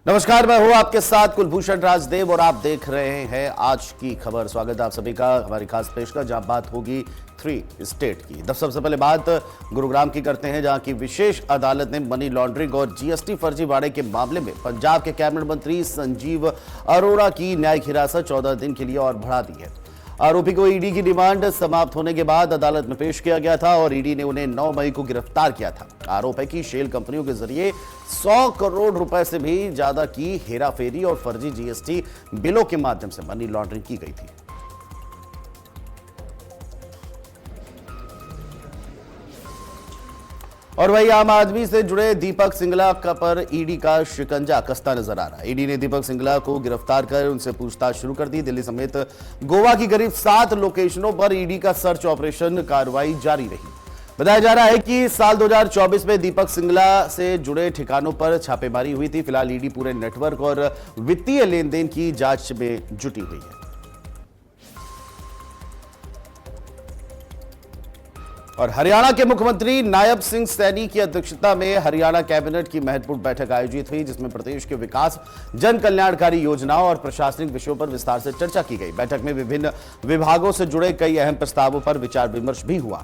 नमस्कार, मैं हूं आपके साथ कुलभूषण राजदेव और आप देख रहे हैं आज की खबर। स्वागत है आप सभी का हमारी खास पेशकश जहां बात होगी 3 स्टेट की। सबसे पहले बात गुरुग्राम की करते हैं, जहां की विशेष अदालत ने मनी लॉन्ड्रिंग और जीएसटी फर्जीवाड़े के मामले में पंजाब के कैबिनेट मंत्री संजीव अरोड़ा की न्यायिक हिरासत 14 दिन के लिए और बढ़ा दी है। आरोपी को ईडी की डिमांड समाप्त होने के बाद अदालत में पेश किया गया था और ईडी ने उन्हें 9 मई को गिरफ्तार किया था। आरोप है कि शेल कंपनियों के जरिए 100 करोड़ रुपए से भी ज्यादा की हेराफेरी और फर्जी जीएसटी बिलों के माध्यम से मनी लॉन्ड्रिंग की गई थी। और वही आम आदमी से जुड़े दीपक सिंगला पर ईडी का शिकंजा कसता नजर आ रहा है। ईडी ने दीपक सिंगला को गिरफ्तार कर उनसे पूछताछ शुरू कर दी। दिल्ली समेत गोवा की करीब 7 लोकेशनों पर ईडी का सर्च ऑपरेशन कार्रवाई जारी रही। बताया जा रहा है कि साल 2024 में दीपक सिंगला से जुड़े ठिकानों पर छापेमारी हुई थी। फिलहाल ईडी पूरे नेटवर्क और वित्तीय लेन देन की जांच में जुटी हुई है। और हरियाणा के मुख्यमंत्री नायब सिंह सैनी की अध्यक्षता में हरियाणा कैबिनेट की महत्वपूर्ण बैठक आयोजित हुई, जिसमें प्रदेश के विकास, जन कल्याणकारी योजनाओं और प्रशासनिक विषयों पर विस्तार से चर्चा की गई। बैठक में विभिन्न विभागों से जुड़े कई अहम प्रस्तावों पर विचार विमर्श भी हुआ।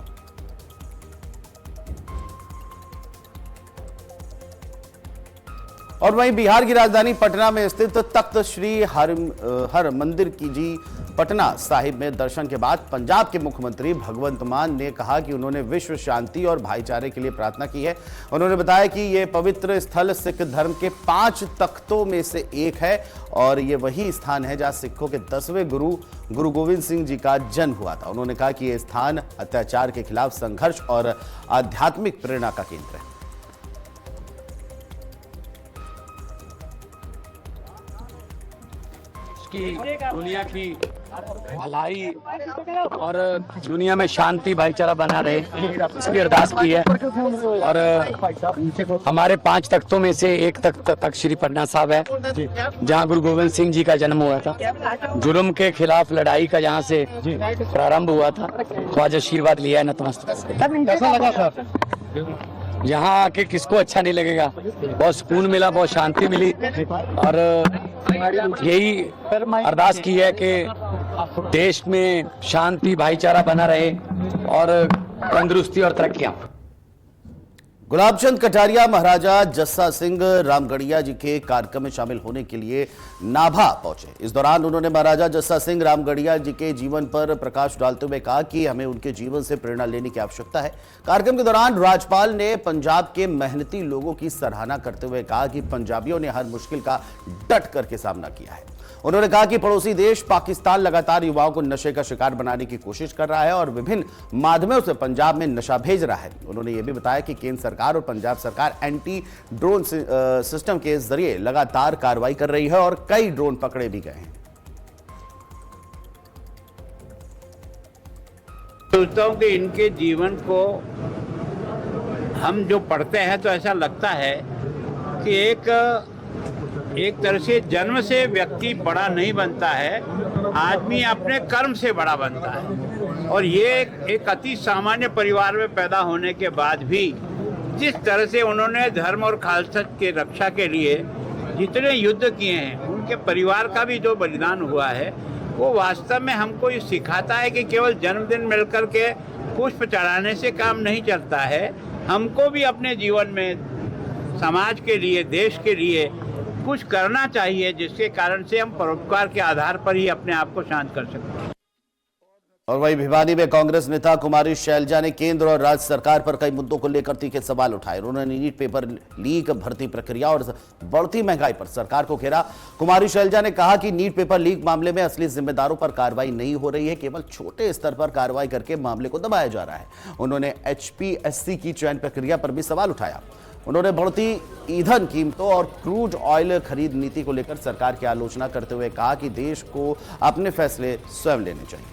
और वहीं बिहार की राजधानी पटना में स्थित तख्त श्री हरमंदिर की जी पटना साहिब में दर्शन के बाद पंजाब के मुख्यमंत्री भगवंत मान ने कहा कि उन्होंने विश्व शांति और भाईचारे के लिए प्रार्थना की है। उन्होंने बताया कि यह पवित्र स्थल सिख धर्म के 5 तख्तों में से एक है और ये वही स्थान है जहां सिखों के 10वें गुरु गोविंद सिंह जी का जन्म हुआ था। उन्होंने कहा कि यह स्थान अत्याचार के खिलाफ संघर्ष और आध्यात्मिक प्रेरणा का केंद्र है। की दुनिया की भलाई और दुनिया में शांति भाईचारा बना रहे, इसकी अरदास की है। और हमारे 5 तख्तों में से एक तख्त श्री पटना साहिब है, जहां गुरु गोविंद सिंह जी का जन्म हुआ था। जुर्म के खिलाफ लड़ाई का जहां से प्रारंभ हुआ था, ख्वाजा आशीर्वाद लिया है नतमस्तक। कैसा लगा था? यहाँ आके किसको अच्छा नहीं लगेगा। बहुत सुकून मिला, बहुत शांति मिली और यही अरदास की है कि देश में शांति भाईचारा बना रहे और तंदुरुस्ती और तरक्कियां। गुलाबचंद कटारिया महाराजा जस्सा सिंह रामगढ़िया जी के कार्यक्रम में शामिल होने के लिए नाभा पहुंचे। इस दौरान उन्होंने महाराजा जस्सा सिंह रामगढ़िया जी के जीवन पर प्रकाश डालते हुए कहा कि हमें उनके जीवन से प्रेरणा लेने की आवश्यकता है। कार्यक्रम के दौरान राज्यपाल ने पंजाब के मेहनती लोगों की सराहना करते हुए कहा कि पंजाबियों ने हर मुश्किल का डट करके सामना किया है। उन्होंने कहा कि पड़ोसी देश पाकिस्तान लगातार युवाओं को नशे का शिकार बनाने की कोशिश कर रहा है और विभिन्न माध्यमों से पंजाब में नशा भेज रहा है। उन्होंने यह भी बताया कि केंद्र सरकार और पंजाब सरकार एंटी ड्रोन सिस्टम के जरिए लगातार कार्रवाई कर रही है और कई ड्रोन पकड़े भी गए हैं। सोचता हूं कि इनके जीवन को हम जो पढ़ते हैं तो ऐसा लगता है कि एक तरह से जन्म से व्यक्ति बड़ा नहीं बनता है, आदमी अपने कर्म से बड़ा बनता है। और ये एक अति सामान्य परिवार में पैदा होने के बाद भी जिस तरह से उन्होंने धर्म और खालसा के रक्षा के लिए जितने युद्ध किए हैं, उनके परिवार का भी जो बलिदान हुआ है, वो वास्तव में हमको ये सिखाता है कि केवल जन्मदिन मिलकर के पुष्प चढ़ाने से काम नहीं चलता है। हमको भी अपने जीवन में समाज के लिए, देश के लिए कुछ करना चाहिए, जिसके कारण से हम परोपकार के आधार पर ही अपने आप को शांत कर सकते हैं। और वहीं भिवानी में कांग्रेस नेता कुमारी शैलजा ने केंद्र और राज्य सरकार पर कई मुद्दों को लेकर तीखे सवाल उठाए। उन्होंने नीट पेपर लीक, भर्ती प्रक्रिया और बढ़ती महंगाई पर सरकार को घेरा। कुमारी शैलजा ने कहा कि नीट पेपर लीक मामले में असली जिम्मेदारों पर कार्रवाई नहीं हो रही है, केवल छोटे स्तर पर कार्रवाई करके मामले को दबाया जा रहा है। उन्होंने HPSC की चयन प्रक्रिया पर भी सवाल उठाया। उन्होंने बढ़ती ईंधन कीमतों और क्रूड ऑयल खरीद नीति को लेकर सरकार की आलोचना करते हुए कहा कि देश को अपने फैसले स्वयं लेने चाहिए।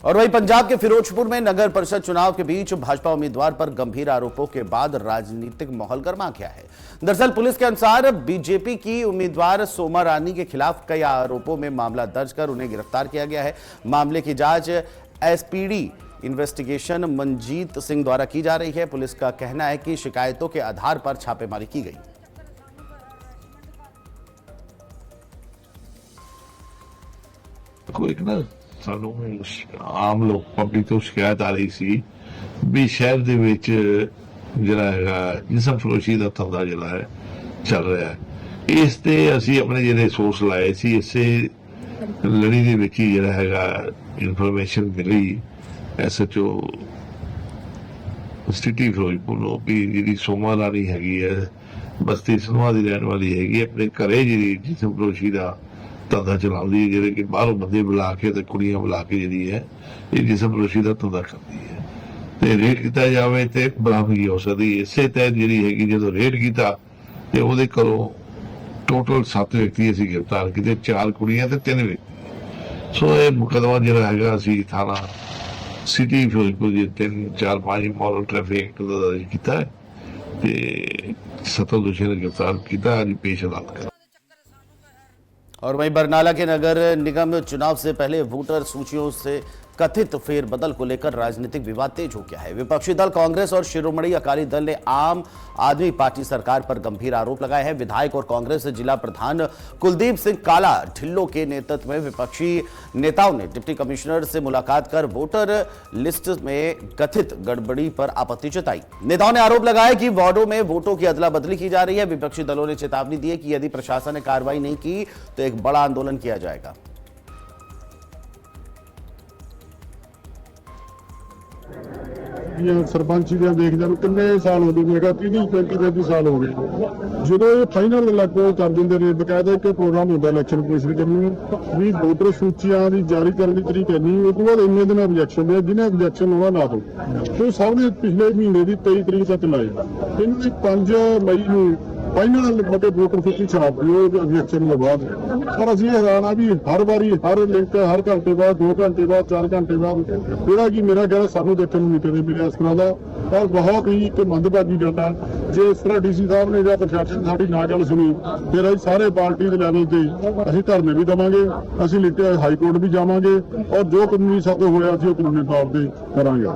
और वहीं पंजाब के फिरोजपुर में नगर परिषद चुनाव के बीच भाजपा उम्मीदवार पर गंभीर आरोपों के बाद राजनीतिक माहौल गर्मा गया है। दरअसल पुलिस के अनुसार बीजेपी की उम्मीदवार सोमा रानी के खिलाफ कई आरोपों में मामला दर्ज कर उन्हें गिरफ्तार किया गया है। मामले की जांच SPD इन्वेस्टिगेशन मनजीत सिंह द्वारा की जा रही है। पुलिस का कहना है कि शिकायतों के आधार पर छापेमारी की गई। ਕੋਈ ਨਾ ਸਾਨੂੰ ਆਮ ਲੋਕ ਪਬਲਿਕ ਤੋਂ ਸ਼ਿਕਾਇਤ ਆ ਰਹੀ ਸੀ ਵੀ ਸ਼ਹਿਰ ਦੇ ਵਿੱਚ ਜਿਹੜਾ ਹੈਗਾ ਜਿਸਮ ਫਰੋਸ਼ੀ ਦਾ ਧੰਦਾ ਜਿਹੜਾ ਹੈ ਚੱਲ ਰਿਹਾ ਹੈ। ਇਸ ਤੇ ਅਸੀਂ ਆਪਣੇ ਜਿਹੜੇ ਸੋਰਸ ਲਾਏ ਸੀ ਇਸੇ ਲੜੀ ਦੇ ਵਿੱਚ ਹੀ ਜਿਹੜਾ ਹੈਗਾ ਇਨਫੋਰਮੇਸ਼ਨ ਮਿਲੀ ਐਸਐਚਓ ਸਿਟੀ ਫਿਰੋਜ਼ਪੁਰ ਨੂੰ ਵੀ ਜਿਹੜੀ ਸੋਮਾ ਰਾਣੀ ਹੈਗੀ ਹੈ ਬਸਤੀ ਸਨਵਾ ਦੀ ਰਹਿਣ ਵਾਲੀ ਹੈਗੀ ਆਪਣੇ ਘਰੇ ਜਿਹੜੀ ਜਿਸਮ ਫਰੋਸ਼ੀ ਦਾ ਧੰਦਾ ਚਲਾਉਂਦੀ ਹੈ ਜਿਹੜੇ ਕਿ ਬਾਹਰੋਂ ਬੰਦੇ ਬੁਲਾ ਕੇ ਤੇ ਕੁੜੀਆਂ ਬੁਲਾ ਕੇ ਜਿਹੜੀ ਹੈ ਇਹ ਜਿਸਮ ਫਰੋਸ਼ੀ ਦਾ ਧੰਦਾ ਕਰਦੀ ਹੈ ਤੇ ਰੇਡ ਕੀਤਾ ਜਾਵੇ ਤੇ ਬਰਾਮਦਗੀ ਹੋ ਸਕਦੀ ਹੈ। ਇਸੇ ਤਹਿਤ ਜਿਹੜੀ ਹੈਗੀ ਜਦੋਂ ਰੇਡ ਕੀਤਾ ਤੇ ਉਹਦੇ ਘਰੋਂ ਟੋਟਲ 7 ਵਿਅਕਤੀ ਅਸੀਂ ਗ੍ਰਿਫਤਾਰ ਕੀਤੇ 4 ਕੁੜੀਆਂ ਤੇ 3 ਵਿਅਕਤੀ। ਸੋ ਇਹ ਮੁਕੱਦਮਾ ਜਿਹੜਾ ਹੈਗਾ ਅਸੀਂ ਥਾਣਾ ਸਿਟੀ ਫਿਰੋਜ਼ਪੁਰ ਦੇ 3-4-5 ਮੋਰਲ ਟ੍ਰੈਫਿਕ ਐਕਟ ਦਾ ਦਰਜ ਕੀਤਾ ਹੈ ਤੇ 7 ਦੋਸ਼ੀਆਂ ਨੂੰ ਗ੍ਰਿਫਤਾਰ ਕੀਤਾ ਅੱਜ ਪੇਸ਼ ਅਦਾਲਤ ਕਰ। और वहीं बरनाला के नगर निगम चुनाव से पहले वोटर सूचियों से कथित फेरबदल को लेकर राजनीतिक विवाद तेज हो गया है। विपक्षी दल कांग्रेस और शिरोमणि अकाली दल ने आम आदमी पार्टी सरकार पर गंभीर आरोप लगाए हैं। विधायक और कांग्रेस जिला प्रधान कुलदीप सिंह काला ढिल्लो के नेतृत्व में विपक्षी नेताओं ने डिप्टी कमिश्नर से मुलाकात कर वोटर लिस्ट में कथित गड़बड़ी पर आपत्ति जताई। नेताओं ने आरोप लगाया कि वार्डों में वोटों की अदला बदली की जा रही है। विपक्षी दलों ने चेतावनी दी है कि यदि प्रशासन ने कार्रवाई नहीं की तो एक बड़ा आंदोलन किया जाएगा। सरपंच देखते किन्ने साल हो गए, मेरा 30-35 साल हो गए। जो ये फाइनल लागू कर देंगे ने बकायदा एक प्रोग्राम होता इलैक्शन कमीशन करनी भी वोटर सूचियां की जारी करने की तरीक करनी उस बाद इन्ने दिन ऑब्जैक्शन दिया जिन्हें ऑब्जैक्शन होना ना हो तो सब ने पिछले महीने की 23 तरीक तक लाए इन्होंने 5 मई को फाइनल मतलब वोटर सूची छाप दी ऑब्जैक्शन के बाद। पर असं हैरान आ भी हर बारी हर लिंक हर घंटे बाद 2 घंटे बाद 4 घंटे बाद जोड़ा कि मेरा कहना सानू देखने नहीं मिले मेरे इस तरह का और बहुत ही एक मंदभागी गल है। जो इस तरह डीसी साहब ने या प्रशासन ने साडी ना गल सुनी फिर असीं सारे पार्टी के लैवल से असीं धरने भी देवांगे, असीं लिटे हाई कोर्ट भी जावांगे और जो कानूनी सख्त होया असीं कानूनी तौर पर करांगे।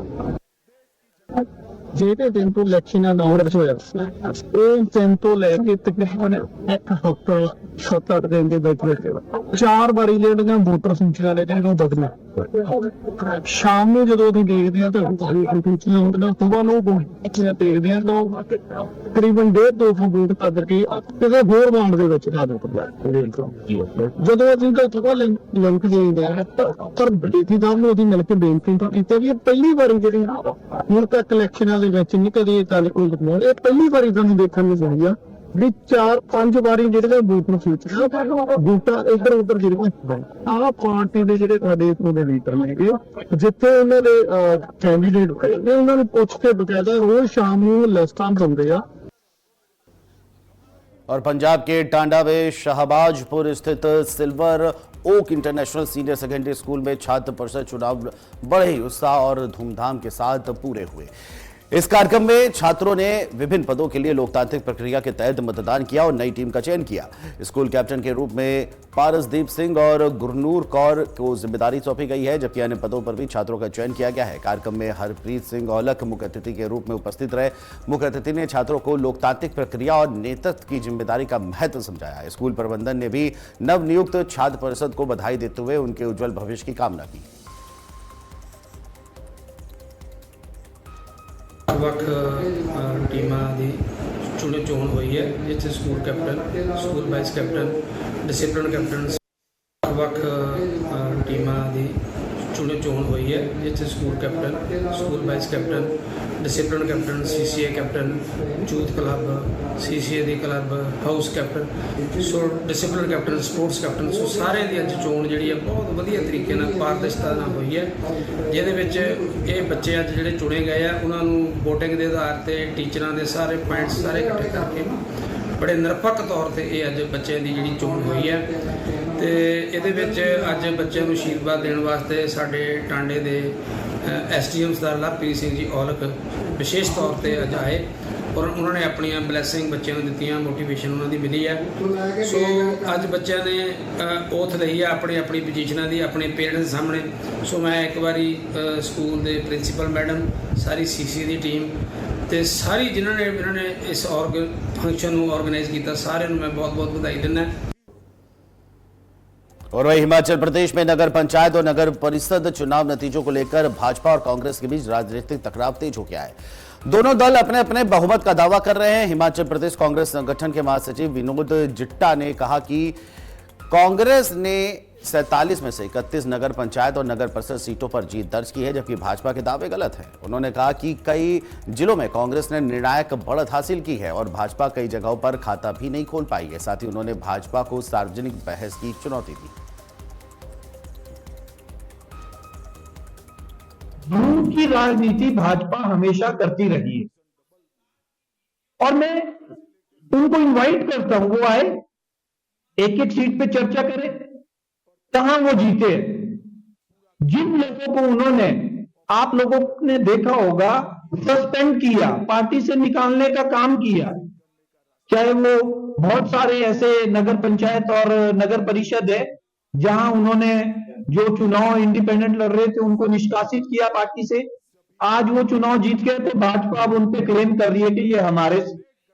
ਜਿਹੜੇ ਦਿਨ ਤੋਂ ਇਲੈਕਸ਼ਨ ਅਨਾਉਂਸ ਹੋਇਆ ਉਹ ਦਿਨ ਤੋਂ ਲੈ ਕੇ ਤਕਰੀਬਨ 1 ਹਫ਼ਤਾ 7-8 ਦਿਨ ਦੇ ਵਿੱਚ 4 ਵਾਰੀ ਜਿਹੜੀਆਂ ਵੋਟਰ ਸੂਚੀਆਂ ਨੇ ਜਿਹੜੀਆਂ ਬਦਲੀਆਂ ਸ਼ਾਮ ਨੂੰ ਜਦੋਂ ਅਸੀਂ ਦੇਖਦੇ ਹਾਂ ਤਾਂ ਸੂਚੀਆਂ ਹੁੰਦੀਆਂ ਸੁਬਾਹ ਨੂੰ ਦੇਖਦੇ ਹਾਂ ਤਾਂ ਤਕਰੀਬਨ 150-200 ਵੋਟ ਕਰ ਕੇ ਕਿਸੇ ਹੋਰ ਵਾਰਡ ਦੇ ਵਿੱਚ ਆ ਜਾਂਦਾ ਜਦੋਂ ਅਸੀਂ ਤਾਂ ਥੋੜਾ ਲਿੰਕ ਦੇਂਦੇ ਆ ਪਰ ਡੀਸੀ ਸਾਹਿਬ ਨੂੰ ਅਸੀਂ ਮਿਲ ਕੇ ਬੇਨਤੀ ਕੀਤੀ ਵੀ ਪਹਿਲੀ ਵਾਰੀ ਜਿਹੜੀ ਹੁਣ ਤੱਕ ਇਲੈਕਸ਼ਨਾਂ ਦੇ ਵਿੱਚ ਨਹੀਂ ਕਦੀ ਇਹ ਗੱਲ ਕੋਈ ਨਹੀਂ ਇਹ ਪਹਿਲੀ ਵਾਰੀ ਤੁਹਾਨੂੰ ਦੇਖਣ ਨੂੰ ਮਿਲੀ ਆ ਵੀ 4-5 ਵਾਰੀ ਜਿਹੜੇ ਵੋਟਰ ਸੂਚੀਆਂ ਵੋਟਾਂ ਇੱਧਰ ਉੱਧਰ ਜਿਹੜੀਆਂ ਆਹ ਪਾਰਟੀ ਦੇ ਜਿਹੜੇ ਸਾਡੇ ਇਥੋਂ ਦੇ ਲੀਡਰ ਨੇਗੇ ਜਿੱਥੇ ਉਹਨਾਂ ਦੇ ਕੈਂਡੀਡੇਟ ਹੋਏ ਉਹਨਾਂ ਨੂੰ ਪੁੱਛ ਕੇ ਬਕਾਇਦਾ ਰੋਜ਼ ਸ਼ਾਮ ਨੂੰ ਲਿਸਟਾਂ ਦਿੰਦੇ ਆ। और पंजाब के टांडा में शाहबाजपुर स्थित silver oak international senior secondary school में छात्र परिषद चुनाव बड़े ही उत्साह और धूमधाम के साथ पूरे हुए। इस कार्यक्रम में छात्रों ने विभिन्न पदों के लिए लोकतांत्रिक प्रक्रिया के तहत मतदान किया और नई टीम का चयन किया। स्कूल कैप्टन के रूप में पारसदीप सिंह और गुरनूर कौर को जिम्मेदारी सौंपी गई है जबकि अन्य पदों पर भी छात्रों का चयन किया गया है। कार्यक्रम में हरप्रीत सिंह औलख मुख्य अतिथि के रूप में उपस्थित रहे। मुख्य अतिथि ने छात्रों को लोकतांत्रिक प्रक्रिया और नेतृत्व की जिम्मेदारी का महत्व समझाया। स्कूल प्रबंधन ने भी नवनियुक्त छात्र परिषद को बधाई देते हुए उनके उज्जवल भविष्य की कामना की। ਵੱਖ ਟੀਮਾਂ ਦੀ ਚੋਣ ਹੋਈ ਹੈ ਜਿਸ 'ਚ school captain school vice captain discipline captain ਵੱਖ ਟੀਮਾਂ ਦੀ ਚੋਣ ਹੋਈ ਹੈ ਜਿਸ 'ਚ school captain school vice captain discipline captain CCA captain youth club CCA ਦੀ ਕਲੱਬ ਹਾਊਸ ਕੈਪਟਨ ਸੋ ਡਿਸਪਲਿਨ ਕੈਪਟਨ ਸਪੋਰਟਸ ਕੈਪਟਨ ਸੋ ਸਾਰੇ ਦੀ ਅੱਜ ਚੋਣ ਜਿਹੜੀ ਹੈ ਬਹੁਤ ਵਧੀਆ ਤਰੀਕੇ ਨਾਲ ਪਾਰਦਰਸ਼ਤਾ ਨਾਲ ਹੋਈ ਹੈ ਜਿਹਦੇ ਵਿੱਚ ਇਹ ਬੱਚੇ ਅੱਜ ਜਿਹੜੇ ਚੁਣੇ ਗਏ ਆ ਉਹਨਾਂ ਨੂੰ VOTING ਦੇ ਆਧਾਰ ਤੇ ਟੀਚਰਾਂ ਦੇ ਸਾਰੇ ਪੁਆਇੰਟਸ ਸਾਰੇ ਇਕੱਠੇ ਕਰਕੇ ਬੜੇ ਨਿਰਪੱਖ ਤੌਰ ਤੇ ਇਹ ਅੱਜ ਬੱਚਿਆਂ ਦੀ ਜਿਹੜੀ ਚੋਣ ਹੋਈ ਹੈ ਤੇ ਇਹਦੇ ਵਿੱਚ ਅੱਜ ਬੱਚਿਆਂ ਨੂੰ ਆਸ਼ੀਰਵਾਦ ਦੇਣ ਵਾਸਤੇ ਸਾਡੇ ਟਾਂਡੇ ਦੇ SDM ਸਰਦਾਰ ਲਵਪ੍ਰੀਤ ਸਿੰਘ ਜੀ ਔਲਖ ਵਿਸ਼ੇਸ਼ ਤੌਰ ਤੇ ਅੱਜ ਆਏ ਔਰ ਉਹਨਾਂ ਨੇ ਆਪਣੀਆਂ ਬਲੈਸਿੰਗ ਬੱਚਿਆਂ ਨੂੰ ਦਿੱਤੀਆਂ, ਮੋਟੀਵੇਸ਼ਨ ਉਹਨਾਂ ਦੀ ਮਿਲੀ ਹੈ। ਸੋ ਅੱਜ ਬੱਚਿਆਂ ਨੇ ਓਥ ਲਈ ਹੈ ਆਪਣੀ ਆਪਣੀ ਪੋਜੀਸ਼ਨਾਂ ਦੀ ਆਪਣੇ ਪੇਰੈਂਟਸ ਸਾਹਮਣੇ। ਸੋ ਮੈਂ ਇੱਕ ਵਾਰੀ ਸਕੂਲ ਦੇ ਪ੍ਰਿੰਸੀਪਲ ਮੈਡਮ, ਸਾਰੀ ਸੀਸੀ ਦੀ ਟੀਮ ਤੇ ਸਾਰੀ ਜਿਨ੍ਹਾਂ ਨੇ ਇਹਨਾਂ ਨੇ ਇਸ फंक्शन ਨੂੰ ऑर्गेनाइज किया, सारे मैं बहुत बहुत बधाई देना। और वही हिमाचल प्रदेश में नगर पंचायत और नगर परिषद चुनाव नतीजों को लेकर भाजपा और कांग्रेस के बीच राजनीतिक टकराव तेज हो गया है। दोनों दल अपने अपने बहुमत का दावा कर रहे हैं। हिमाचल प्रदेश कांग्रेस संगठन के महासचिव विनोद जिट्टा ने कहा कि कांग्रेस ने 47 में से 31 नगर पंचायत और नगर परिषद सीटों पर जीत दर्ज की है, जबकि भाजपा के दावे गलत हैं। उन्होंने कहा कि कई जिलों में कांग्रेस ने निर्णायक बढ़त हासिल की है और भाजपा कई जगहों पर खाता भी नहीं खोल पाई है। साथ ही उन्होंने भाजपा को सार्वजनिक बहस की चुनौती दी। झूठ की राजनीति भाजपा हमेशा करती रही है और मैं उनको इनवाइट करता हूं, वो आए, एक एक सीट पे चर्चा करें, कहां वो जीते। जिन लोगों को उन्होंने, आप लोगों ने देखा होगा, सस्पेंड किया, पार्टी से निकालने का काम किया, चाहे वो बहुत सारे ऐसे नगर पंचायत और नगर परिषद है जहां उन्होंने जो चुनाव इंडिपेंडेंट लड़ रहे थे उनको निष्कासित किया पार्टी से। आज वो चुनाव जीत गए तो भाजपा अब उन पे क्लेम कर रही है कि ये हमारे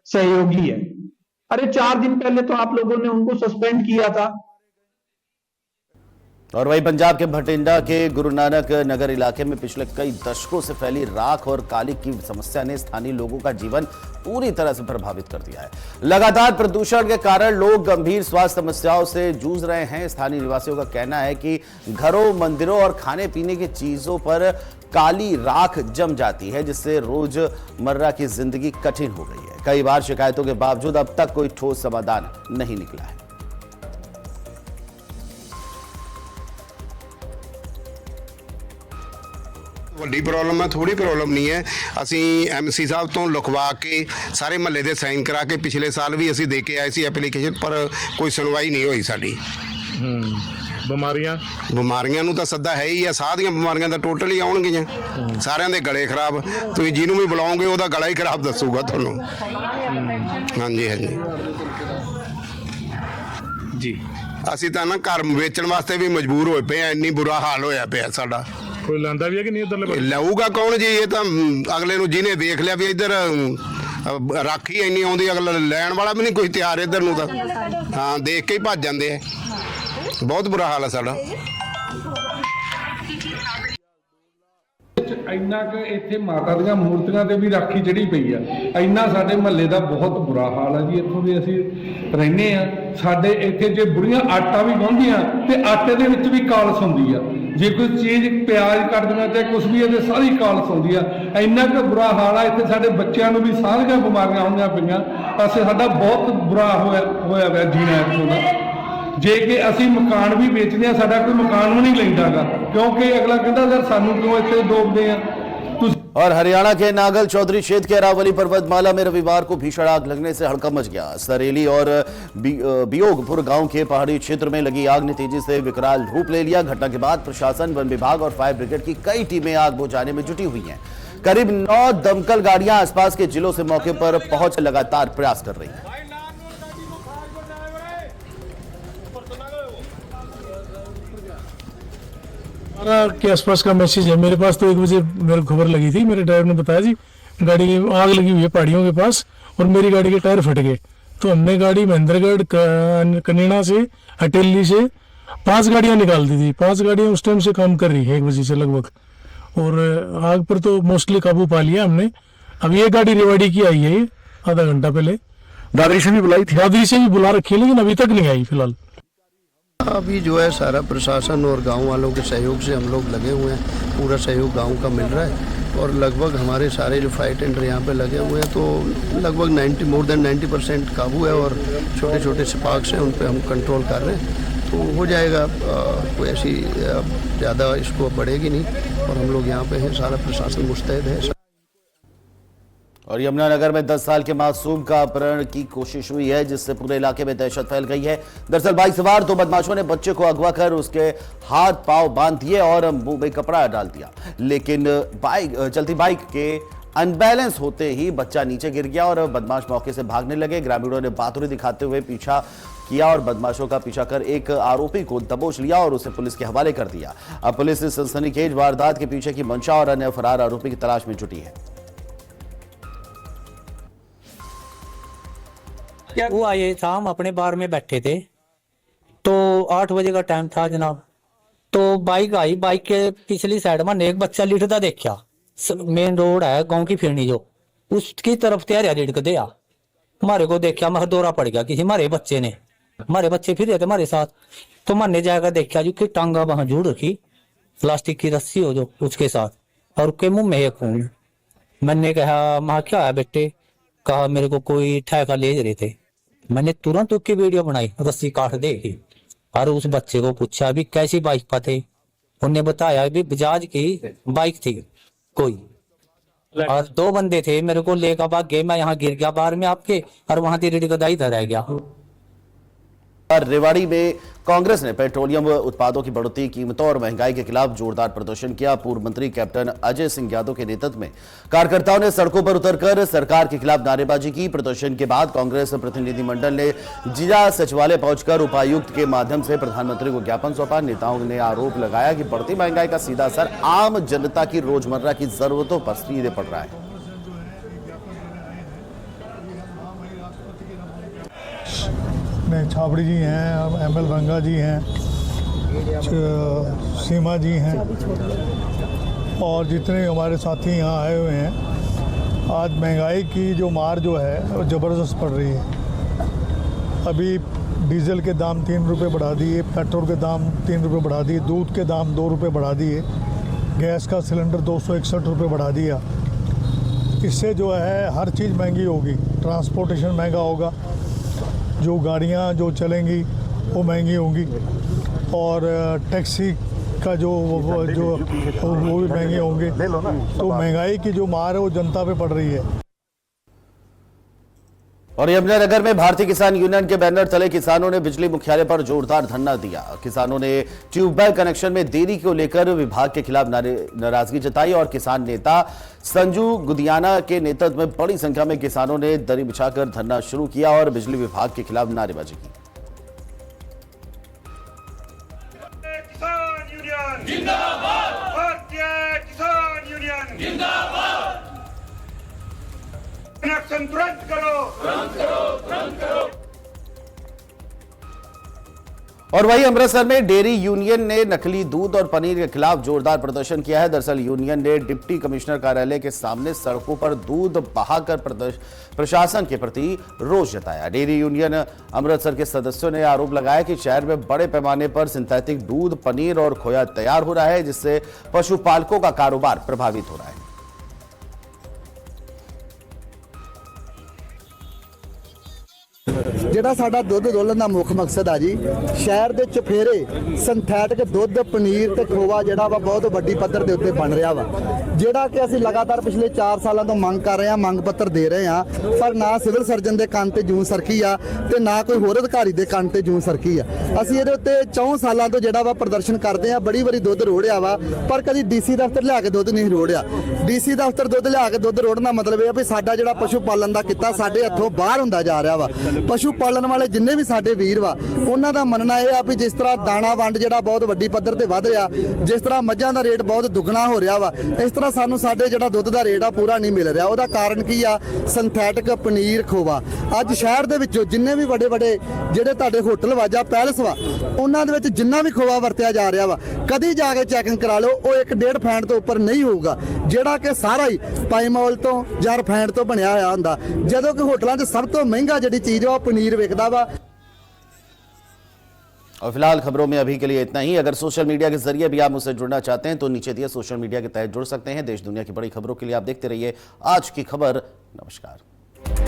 सहयोगी है। अरे 4 दिन पहले तो आप लोगों ने उनको सस्पेंड किया था। और वहीं पंजाब के भटिंडा के गुरु नानक नगर इलाके में पिछले कई दशकों से फैली राख और काली की समस्या ने स्थानीय लोगों का जीवन पूरी तरह से प्रभावित कर दिया है। लगातार प्रदूषण के कारण लोग गंभीर स्वास्थ्य समस्याओं से जूझ रहे हैं। स्थानीय निवासियों का कहना है कि घरों, मंदिरों और खाने पीने की चीजों पर काली राख जम जाती है, जिससे रोजमर्रा की जिंदगी कठिन हो गई है। कई बार शिकायतों के बावजूद अब तक कोई ठोस समाधान नहीं निकला है। ਵੱਡੀ ਪ੍ਰੋਬਲਮ ਹੈ, ਥੋੜੀ ਪ੍ਰੋਬਲਮ ਨਹੀਂ ਹੈ। ਅਸੀਂ ਐਮਸੀ ਸਾਹਿਬ ਤੋਂ ਲਿਖਵਾ ਕੇ ਸਾਰੇ ਮਹੱਲੇ ਦੇ ਸਾਈਨ ਕਰਾ ਕੇ ਪਿਛਲੇ ਸਾਲ ਵੀ ਅਸੀਂ ਦੇ ਕੇ ਆਏ ਸੀ ਐਪਲੀਕੇਸ਼ਨ, ਪਰ ਕੋਈ ਸੁਣਵਾਈ ਨਹੀਂ ਹੋਈ ਸਾਡੀ। ਬਿਮਾਰੀਆਂ ਨੂੰ ਤਾਂ ਸੱਦਾ ਹੈ ਹੀ ਆ, ਸਾਹ ਦੀਆਂ ਬਿਮਾਰੀਆਂ ਤਾਂ ਟੋਟਲ ਹੀ ਆਉਣਗੀਆਂ। ਸਾਰਿਆਂ ਦੇ ਗਲੇ ਖਰਾਬ, ਤੁਸੀਂ ਜਿਹਨੂੰ ਵੀ ਬੁਲਾਓਗੇ ਉਹਦਾ ਗਲਾ ਹੀ ਖਰਾਬ ਦੱਸੂਗਾ ਤੁਹਾਨੂੰ। ਹਾਂਜੀ ਹਾਂਜੀ ਜੀ, ਅਸੀਂ ਤਾਂ ਨਾ ਘਰ ਵੇਚਣ ਵਾਸਤੇ ਵੀ ਮਜਬੂਰ ਹੋਏ ਪਏ ਆ, ਇੰਨੀ ਬੁਰਾ ਹਾਲ ਹੋਇਆ ਪਿਆ ਸਾਡਾ। ਕੋਈ ਲਾਂਦਾ ਵੀ ਹੈ ਕਿ ਨਹੀਂ ਉਧਰਲੇ ਲਾਊਗਾ ਕੌਣ ਜੀ? ਇਹ ਤਾਂ ਅਗਲੇ ਨੂੰ ਜਿਹਨੇ ਦੇਖ ਲਿਆ ਵੀ ਇੱਧਰ ਰਾਖੀ ਇੰਨੀ ਆਉਂਦੀ, ਅਗਲਾ ਲੈਣ ਵਾਲਾ ਵੀ ਨਹੀਂ ਕੋਈ ਤਿਆਰ ਇੱਧਰ ਨੂੰ ਤਾਂ। ਹਾਂ, ਦੇਖ ਕੇ ਹੀ ਭੱਜ ਜਾਂਦੇ ਆ। ਬਹੁਤ ਬੁਰਾ ਹਾਲ ਹੈ ਸਾਡਾ। ਇੰਨਾ ਕਿ ਇੱਥੇ ਮਾਤਾ ਦੀਆਂ ਮੂਰਤੀਆਂ ਤੇ ਵੀ ਰਾਖੀ ਚੜੀ ਪਈ ਆ। ਇੰਨਾ ਸਾਡੇ ਮਹੱਲੇ ਦਾ ਬਹੁਤ ਬੁਰਾ ਹਾਲ ਹੈ ਜੀ। ਇੱਥੋਂ ਦੇ ਅਸੀਂ ਰਹਿੰਦੇ ਆ, ਸਾਡੇ ਇੱਥੇ ਜੇ ਬੁੜੀਆਂ ਆਟਾ ਵੀ ਗੁੰਨਦੀਆਂ ਤੇ ਆਟੇ ਦੇ ਵਿੱਚ ਵੀ ਕਾਲਸ ਹੁੰਦੀ ਆ। ਜੇ ਕੋਈ ਚੀਜ਼ ਪਿਆਜ਼ ਕੱਟਦੀਆਂ ਤੇ ਕੁਛ ਵੀ ਇਹਦੇ ਸਾਰੀ ਕਾਲਸ ਹੁੰਦੀ ਆ। ਇੰਨਾ ਕੁ ਬੁਰਾ ਹਾਲ ਆ ਇੱਥੇ, ਸਾਡੇ ਬੱਚਿਆਂ ਨੂੰ ਵੀ ਸਾਰੀਆਂ ਬਿਮਾਰੀਆਂ ਹੁੰਦੀਆਂ ਪਈਆਂ। ਅਸੀਂ ਸਾਡਾ ਬਹੁਤ ਬੁਰਾ ਹੋਇਆ ਪਿਆ ਜੀਣਾ ਇੱਥੋਂ ਦਾ। ਜੇ ਕਿ ਅਸੀਂ ਮਕਾਨ ਵੀ ਵੇਚਦੇ ਆ, ਸਾਡਾ ਕੋਈ ਮਕਾਨ ਵੀ ਨਹੀਂ ਲੈਂਦਾਗਾ, क्योंकि अगला कहता सर सानू क्यों इतने डोबते हैं। और हरियाणा के नागल चौधरी क्षेत्र के अरावली पर्वतमाला में रविवार को भीषण आग लगने से हड़कंप मच गया। सरेली और बियोगपुर गांव के पहाड़ी क्षेत्र में लगी आग ने तेजी से विकराल रूप ले लिया। घटना के बाद प्रशासन, वन विभाग और फायर ब्रिगेड की कई टीमें आग बुझाने में जुटी हुई हैं। करीब 9 दमकल गाड़ियां आसपास के जिलों से मौके पर पहुंच लगातार प्रयास कर रही हैं। के आसपास का मैसेज है मेरे पास। तो 1 बजे मेरे को खबर लगी थी, मेरे ड्राइवर ने बताया जी गाड़ी में आग लगी हुई है पहाड़ियों के पास और मेरी गाड़ी के टायर फट गए। तो हमने गाड़ी महेंद्रगढ़, कनेड़ा से, हटेली से 5 गाड़ियां निकाल दी थी। 5 गाड़ियां उस टाइम से काम कर रही है 1 बजे से लगभग, और आग पर तो मोस्टली काबू पा लिया हमने। अब ये गाड़ी रेवाड़ी की आई है आधा घंटा पहले। दादरी से भी बुलाई थी, दादरी से भी बुला रखी है, लेकिन अभी तक नहीं आई फिलहाल। अभी जो है सारा प्रशासन और गांव वालों के सहयोग से हम लोग लगे हुए हैं, पूरा सहयोग गांव का मिल रहा है और लगभग हमारे सारे जो फायर टेंडर यहाँ पे लगे हुए हैं, तो लगभग मोर देन 90% काबू है और छोटे छोटे स्पार्क्स हैं उन पे हम कंट्रोल कर रहे हैं, तो हो जाएगा। कोई ऐसी ज़्यादा इसको बढ़ेगी नहीं और हम लोग यहाँ पे हैं, सारा प्रशासन मुस्तैद है। और यमुनानगर में 10 साल के मासूम का अपहरण की कोशिश हुई है, जिससे पूरे इलाके में दहशत फैल गई है। दरअसल बाइक सवार 2 बदमाशों ने बच्चे को अगवा कर उसके हाथ पांव बांध दिए और मुंह में कपड़ा डाल दिया, लेकिन चलती बाइक के अनबैलेंस होते ही बच्चा नीचे गिर गया और बदमाश मौके से भागने लगे। ग्रामीणों ने बहादुरी दिखाते हुए पीछा किया और बदमाशों का पीछा कर एक आरोपी को दबोच लिया और उसे पुलिस के हवाले कर दिया। अब पुलिस इस सनसनीखेज वारदात के पीछे की मंशा और अन्य फरार आरोपी की तलाश में जुटी है। हुआ ये था, हम अपने बार में बैठे थे तो 8 बजे का टाइम था जनाब। तो बाइक आई, बाइक के पिछली साइड में एक बच्चा लिटता देखा। मेन रोड है गांव की फिरनी, जो उसकी तरफ तैयार लिटक दिया। हमारे को देखा, मैं दौरा पड़ गया किसी हमारे बच्चे ने, हमारे बच्चे फिर रहे थे हमारे साथ। तो मैंने जाकर देखा जो कि टांगा वहां जुड़ रखी, प्लास्टिक की रस्सी हो जो उसके साथ, और उसके मुंह में एक खून। मैंने कहा माँ क्या है बेटे? कहा मेरे को कोई ठेका ले रहे थे। मैंने तुरंत उसकी वीडियो बनाई, रस्सी काट देखी और उस बच्चे को पूछा भी कैसी बाइक पर थे। उन्हें बताया भी बजाज की बाइक थी कोई, और 2 बंदे थे। मेरे को लेकर भाग गए, मैं यहाँ गिर गया बाहर में आपके, और वहां तेरी गदाई इधर रह गया। रेवाड़ी में कांग्रेस ने पेट्रोलियम उत्पादों की बढ़ती कीमतों और महंगाई के खिलाफ जोरदार प्रदर्शन किया। पूर्व मंत्री कैप्टन अजय सिंह यादव के नेतृत्व में कार्यकर्ताओं ने सड़कों पर उतरकर सरकार के खिलाफ नारेबाजी की। प्रदर्शन के बाद कांग्रेस प्रतिनिधिमंडल ने जिला सचिवालय पहुंचकर उपायुक्त के माध्यम से प्रधानमंत्री को ज्ञापन सौंपा। नेताओं ने आरोप लगाया कि बढ़ती महंगाई का सीधा असर आम जनता की रोजमर्रा की जरूरतों पर सीधे पड़ रहा है। छाबड़ी जी हैं, एमएल रंगा जी हैं, सीमा जी हैं, और जितने हमारे साथी यहाँ आए हुए हैं। आज महंगाई की जो मार जो है वो ज़बरदस्त पड़ रही है। अभी डीजल के दाम 3 रुपये बढ़ा दिए, पेट्रोल के दाम 3 रुपये बढ़ा दिए, दूध के दाम 2 रुपये बढ़ा दिए, गैस का सिलेंडर 261 रुपये बढ़ा दिया। इससे जो है हर चीज़ महंगी होगी, ट्रांसपोर्टेशन महंगा होगा, जो गाड़ियाँ जो चलेंगी वो महंगी होंगी, और टैक्सी का जो वो भी महंगे होंगे। तो महंगाई की जो मार है वो जनता पे पड़ रही है। और यमुनानगर में भारतीय किसान यूनियन के बैनर तले किसानों ने बिजली मुख्यालय पर जोरदार धरना दिया। किसानों ने ट्यूबवेल कनेक्शन में देरी को लेकर विभाग के खिलाफ नाराजगी जताई और किसान नेता संजू गुदियाना के नेतृत्व में बड़ी संख्या में किसानों ने दरी बिछाकर धरना शुरू किया और बिजली विभाग के खिलाफ नारेबाजी की। किसान यूनियन जिंदाबाद, भारतीय किसान यूनियन जिंदाबाद। कनेक्शन तुरंत करो, तुरंत करो, तुरंत करो। और वहीं अमृतसर में डेयरी यूनियन ने नकली दूध और पनीर के खिलाफ जोरदार प्रदर्शन किया है। दरअसल यूनियन ने डिप्टी कमिश्नर कार्यालय के सामने सड़कों पर दूध बहाकर प्रशासन के प्रति रोष जताया। डेयरी यूनियन अमृतसर के सदस्यों ने आरोप लगाया कि शहर में बड़े पैमाने पर सिंथेटिक दूध, पनीर और खोया तैयार हो रहा है, जिससे पशुपालकों का कारोबार प्रभावित हो रहा है। ਜਿਹੜਾ ਸਾਡਾ ਦੁੱਧ ਡੋਲਣ ਦਾ ਮੁੱਖ ਮਕਸਦ ਆ ਜੀ, ਸ਼ਹਿਰ ਦੇ ਚੁਫੇਰੇ ਸਿੰਥੈਟਿਕ ਦੁੱਧ, ਪਨੀਰ ਤੇ ਖੋਵਾ ਜਿਹੜਾ ਵਾ ਬਹੁਤ ਵੱਡੀ ਪੱਧਰ ਦੇ ਉੱਤੇ ਬਣ ਰਿਹਾ ਵਾ, ਜਿਹੜਾ ਕਿ ਅਸੀਂ ਲਗਾਤਾਰ ਪਿਛਲੇ 4 ਸਾਲਾਂ ਤੋਂ ਮੰਗ ਕਰ ਰਹੇ ਹਾਂ, ਮੰਗ ਪੱਤਰ ਦੇ ਰਹੇ ਹਾਂ, ਪਰ ਨਾ ਸਿਵਲ ਸਰਜਨ ਦੇ ਕੰਨ ਤੇ ਜੂੰ ਸਰਕੀ ਆ ਤੇ ਨਾ ਕੋਈ ਹੋਰ ਅਧਿਕਾਰੀ ਦੇ ਕੰਨ ਤੇ ਜੂੰ ਸਰਕੀ ਆ। ਅਸੀਂ ਇਹਦੇ ਉੱਤੇ 4 ਸਾਲਾਂ ਤੋਂ ਜਿਹੜਾ ਵਾ ਪ੍ਰਦਰਸ਼ਨ ਕਰਦੇ ਆ, ਬੜੀ ਵਾਰੀ ਦੁੱਧ ਰੋੜਿਆ ਵਾ, ਪਰ ਕਦੀ ਡੀਸੀ ਦਫ਼ਤਰ ਲਿਆ ਕੇ ਦੁੱਧ ਨਹੀਂ ਰੋੜਿਆ। ਡੀਸੀ ਦਫ਼ਤਰ ਦੁੱਧ ਲਿਆ ਕੇ ਦੁੱਧ ਰੋੜਨ ਦਾ ਮਤਲਬ ਇਹ ਆ ਵੀ ਸਾਡਾ ਜਿਹੜਾ ਪਸ਼ੂ ਪਾਲਣ ਦਾ ਕਿੱਤਾ ਸਾਡੇ ਹੱਥੋਂ ਬਾਹਰ ਹੁੰਦਾ ਜਾ ਰਿਹਾ ਵਾ। ਪਸ਼ੂ ਪਾਲਣ ਵਾਲੇ ਜਿੰਨੇ ਵੀ ਸਾਡੇ ਵੀਰ ਵਾ, ਉਹਨਾਂ ਦਾ ਮੰਨਣਾ ਇਹ ਆ ਵੀ ਜਿਸ ਤਰ੍ਹਾਂ ਦਾਣਾ ਵੰਡ ਜਿਹੜਾ ਬਹੁਤ ਵੱਡੀ ਪੱਧਰ ਤੇ ਵਧ ਰਿਹਾ, ਜਿਸ ਤਰ੍ਹਾਂ ਮੱਝਾਂ ਦਾ ਰੇਟ ਬਹੁਤ ਦੁੱਗਣਾ ਹੋ ਰਿਹਾ ਵਾ, ਇਸ ਤਰ੍ਹਾਂ ਸਾਨੂੰ ਸਾਡੇ ਜਿਹੜਾ ਦੁੱਧ ਦਾ ਰੇਟ ਆ ਪੂਰਾ ਨਹੀਂ ਮਿਲ ਰਿਹਾ। ਉਹਦਾ ਕਾਰਨ ਕੀ ਆ? ਸਿੰਥੈਟਿਕ ਪਨੀਰ, ਖੋਵਾ। ਅੱਜ ਸ਼ਹਿਰ ਦੇ ਵਿੱਚੋਂ ਜਿੰਨੇ ਵੀ ਵੱਡੇ ਵੱਡੇ ਜਿਹੜੇ ਤੁਹਾਡੇ ਹੋਟਲ ਵਾ ਜਾਂ ਪੈਲਸ ਵਾ, ਉਹਨਾਂ ਦੇ ਵਿੱਚ ਜਿੰਨਾ ਵੀ ਖੋਵਾ ਵਰਤਿਆ ਜਾ ਰਿਹਾ ਵਾ, ਕਦੀ ਜਾ ਕੇ ਚੈਕਿੰਗ ਕਰਾ ਲਓ, ਉਹ 1.5 ਫੈਂਟ ਤੋਂ ਉੱਪਰ ਨਹੀਂ ਹੋਊਗਾ, ਜਿਹੜਾ ਕਿ ਸਾਰਾ ਹੀ ਪਾਈਮੋਲ ਤੋਂ ਜਾਂ ਰਿਫਾਈਨਡ ਤੋਂ ਬਣਿਆ ਹੋਇਆ ਹੁੰਦਾ। ਜਦੋਂ ਕਿ ਹੋਟਲਾਂ 'ਚ ਸਭ ਤੋਂ ਮਹਿੰਗਾ ਜਿਹੜੀ ਚੀਜ਼ ਆ ਉਹ पनीर बिकता वा। और फिलहाल खबरों में अभी के लिए इतना ही। अगर सोशल मीडिया के जरिए भी आप मुझसे जुड़ना चाहते हैं तो नीचे दिए सोशल मीडिया के तहत जुड़ सकते हैं। देश दुनिया की बड़ी खबरों के लिए आप देखते रहिए आज की खबर। नमस्कार।